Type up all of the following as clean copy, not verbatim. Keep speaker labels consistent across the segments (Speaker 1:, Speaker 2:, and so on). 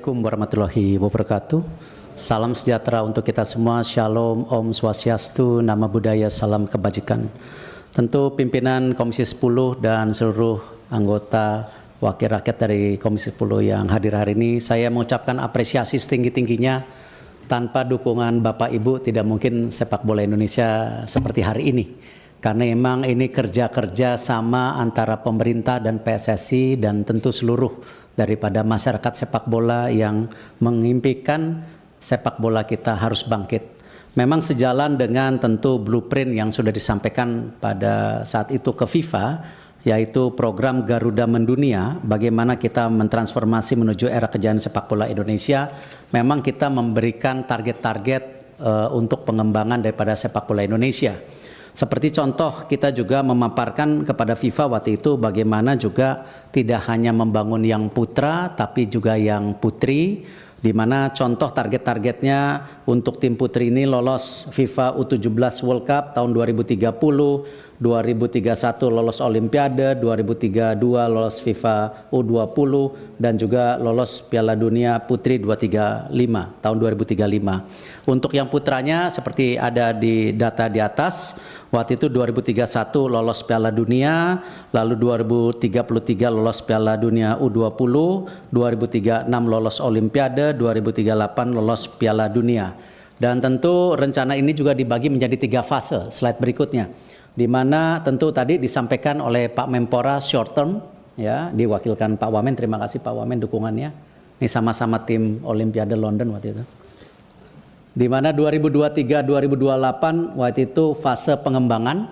Speaker 1: Assalamualaikum warahmatullahi wabarakatuh. Salam sejahtera untuk kita semua. Shalom, Om Swastiastu, Nama Budaya, Salam Kebajikan. Tentu pimpinan Komisi 10 dan seluruh anggota wakil rakyat dari Komisi 10 yang hadir hari ini, saya mengucapkan apresiasi setinggi-tingginya. Tanpa dukungan Bapak Ibu tidak mungkin sepak bola Indonesia seperti hari ini. Karena memang ini kerja-kerja sama antara pemerintah dan PSSI dan tentu seluruh daripada masyarakat sepak bola yang mengimpikan sepak bola kita harus bangkit. Memang sejalan dengan tentu blueprint yang sudah disampaikan pada saat itu ke FIFA, yaitu program Garuda Mendunia, bagaimana kita mentransformasi menuju era kejayaan sepak bola Indonesia. Memang kita memberikan target-target untuk pengembangan daripada sepak bola Indonesia. Seperti contoh, kita juga memaparkan kepada FIFA waktu itu bagaimana juga tidak hanya membangun yang putra tapi juga yang putri, di mana contoh target-targetnya untuk tim putri ini lolos FIFA U17 World Cup tahun 2030, 2031 lolos Olimpiade, 2032 lolos FIFA U20 dan juga lolos Piala Dunia Putri 235 tahun 2035. Untuk yang putranya seperti ada di data di atas, waktu itu 2031 lolos Piala Dunia, lalu 2033 lolos Piala Dunia U20, 2036 lolos Olimpiade, 2038 lolos Piala Dunia. Dan tentu rencana ini juga dibagi menjadi 3 fase, slide berikutnya. Di mana tentu tadi disampaikan oleh Pak Menpora short term, ya, diwakilkan Pak Wamen. Terima kasih Pak Wamen dukungannya. Ini sama-sama tim Olimpiade London waktu itu. Di mana 2023-2028 waktu itu fase pengembangan,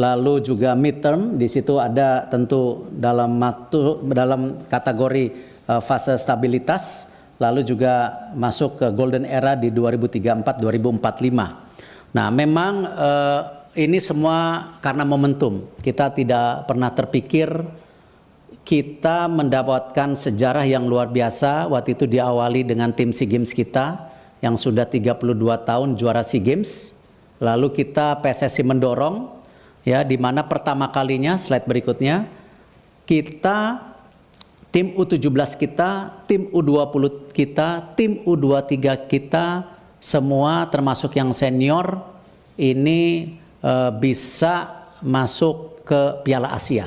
Speaker 1: lalu juga midterm. Di situ ada tentu dalam kategori fase stabilitas, lalu juga masuk ke golden era di 2034-2045. Nah, memang ini semua karena momentum. Kita tidak pernah terpikir kita mendapatkan sejarah yang luar biasa. Waktu itu diawali dengan tim SEA Games kita yang sudah 32 tahun juara SEA Games. Lalu kita PSSI mendorong, ya, di mana pertama kalinya, slide berikutnya, kita tim U17 kita, tim U20 kita, tim U23 kita, semua termasuk yang senior ini bisa masuk ke Piala Asia.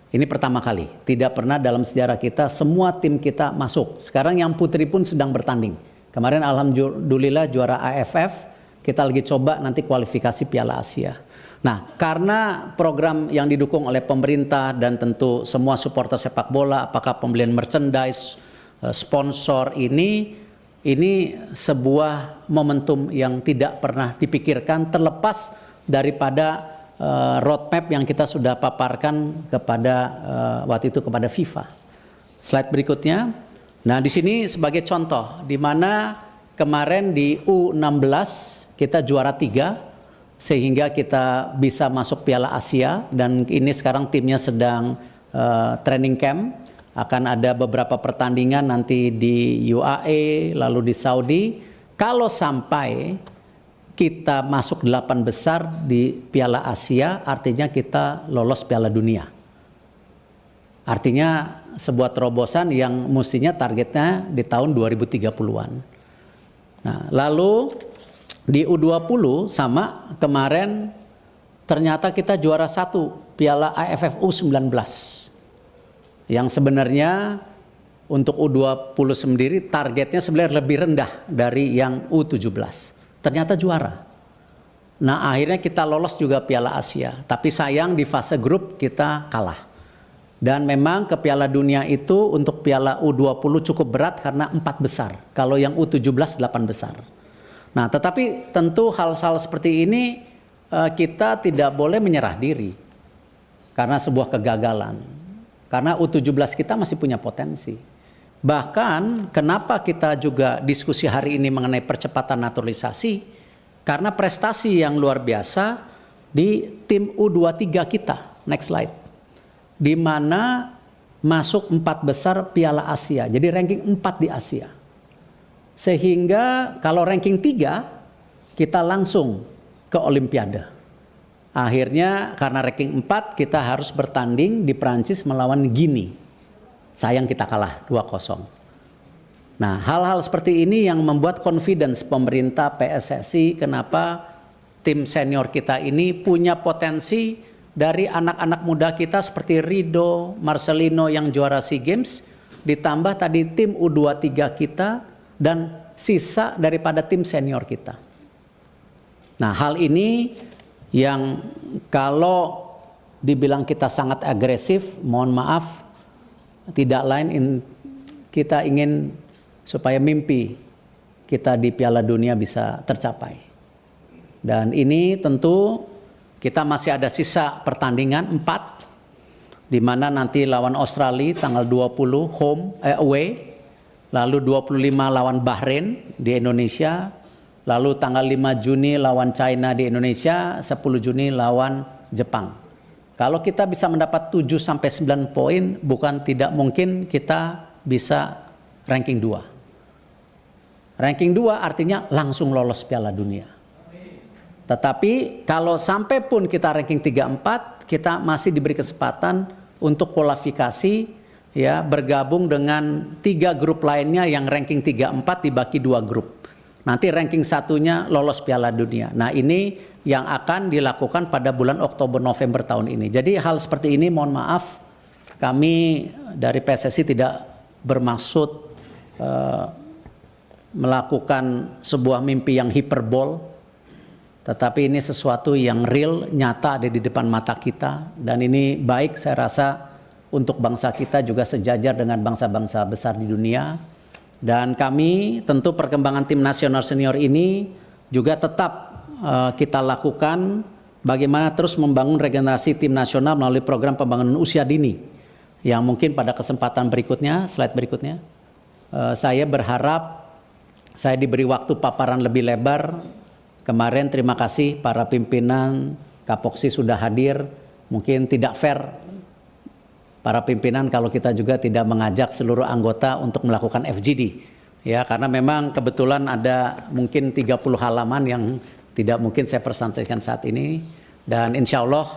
Speaker 1: Ini pertama kali, tidak pernah dalam sejarah kita semua tim kita masuk. Sekarang yang putri pun sedang bertanding. Kemarin alhamdulillah juara AFF, kita lagi coba nanti kualifikasi Piala Asia. Nah, karena program yang didukung oleh pemerintah dan tentu semua supporter sepak bola, apakah pembelian merchandise, sponsor ini sebuah momentum yang tidak pernah dipikirkan terlepas daripada roadmap yang kita sudah paparkan kepada waktu itu kepada FIFA. Slide berikutnya. Nah, di sini sebagai contoh di mana kemarin di U16 kita juara 3 sehingga kita bisa masuk Piala Asia dan ini sekarang timnya sedang training camp. Akan ada beberapa pertandingan nanti di UAE lalu di Saudi. Kalau sampai kita masuk 8 besar di Piala Asia, artinya kita lolos Piala Dunia. Artinya sebuah terobosan yang mestinya targetnya di tahun 2030-an. Nah, lalu di U20 sama kemarin ternyata kita juara 1 Piala AFF U19. Yang sebenarnya untuk U20 sendiri targetnya sebenarnya lebih rendah dari yang U17. Ternyata juara. Nah, akhirnya kita lolos juga Piala Asia. Tapi sayang di fase grup kita kalah. Dan memang ke Piala Dunia itu untuk Piala U20 cukup berat karena 4 besar. Kalau yang U17 8 besar. Nah, tetapi tentu hal-hal seperti ini kita tidak boleh menyerah diri. Karena sebuah kegagalan. Karena U17 kita masih punya potensi. Bahkan kenapa kita juga diskusi hari ini mengenai percepatan naturalisasi? Karena prestasi yang luar biasa di tim U23 kita. Next slide. Di mana masuk 4 besar Piala Asia. Jadi ranking 4 di Asia. Sehingga kalau ranking 3 kita langsung ke Olimpiade. Akhirnya karena ranking 4 kita harus bertanding di Prancis melawan Guinea. Sayang kita kalah 2-0. Nah, hal-hal seperti ini yang membuat confidence pemerintah PSSI kenapa tim senior kita ini punya potensi dari anak-anak muda kita seperti Rido, Marcelino yang juara SEA Games, ditambah tadi tim U23 kita dan sisa daripada tim senior kita. Nah, hal ini yang kalau dibilang kita sangat agresif, mohon maaf, tidak lain kita ingin supaya mimpi kita di Piala Dunia bisa tercapai. Dan ini tentu kita masih ada sisa pertandingan 4, di mana nanti lawan Australia tanggal 20 away, lalu 25 lawan Bahrain di Indonesia, lalu tanggal 5 Juni lawan China di Indonesia, 10 Juni lawan Jepang. Kalau kita bisa mendapat 7-9 poin, bukan tidak mungkin kita bisa ranking 2. Ranking 2 artinya langsung lolos Piala Dunia. Tetapi kalau sampai pun kita ranking 3-4, kita masih diberi kesempatan untuk kualifikasi, ya, bergabung dengan 3 grup lainnya yang ranking 3-4 dibagi 2 grup. Nanti ranking 1-nya lolos Piala Dunia. Nah, ini yang akan dilakukan pada bulan Oktober November tahun ini. Jadi hal seperti ini mohon maaf, kami dari PSSI tidak bermaksud melakukan sebuah mimpi yang hiperbol, tetapi ini sesuatu yang real, nyata ada di depan mata kita, dan ini baik saya rasa untuk bangsa kita juga sejajar dengan bangsa-bangsa besar di dunia. Dan kami tentu perkembangan tim nasional senior ini juga tetap kita lakukan bagaimana terus membangun regenerasi tim nasional melalui program pembangunan usia dini, yang mungkin pada kesempatan berikutnya, slide berikutnya, saya berharap saya diberi waktu paparan lebih lebar. Kemarin terima kasih para pimpinan Kapoksi sudah hadir. Mungkin tidak fair para pimpinan kalau kita juga tidak mengajak seluruh anggota untuk melakukan FGD. Ya, karena memang kebetulan ada mungkin 30 halaman yang tidak mungkin saya presentasikan saat ini. Dan insya Allah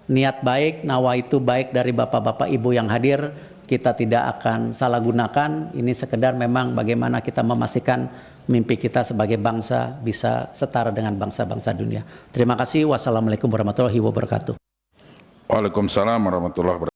Speaker 1: niat baik, nawaitu baik dari bapak-bapak ibu yang hadir, kita tidak akan salah gunakan. Ini sekedar memang bagaimana kita memastikan mimpi kita sebagai bangsa bisa setara dengan bangsa-bangsa dunia. Terima kasih. Wassalamualaikum warahmatullahi wabarakatuh.
Speaker 2: Waalaikumsalam warahmatullahi wabarakatuh.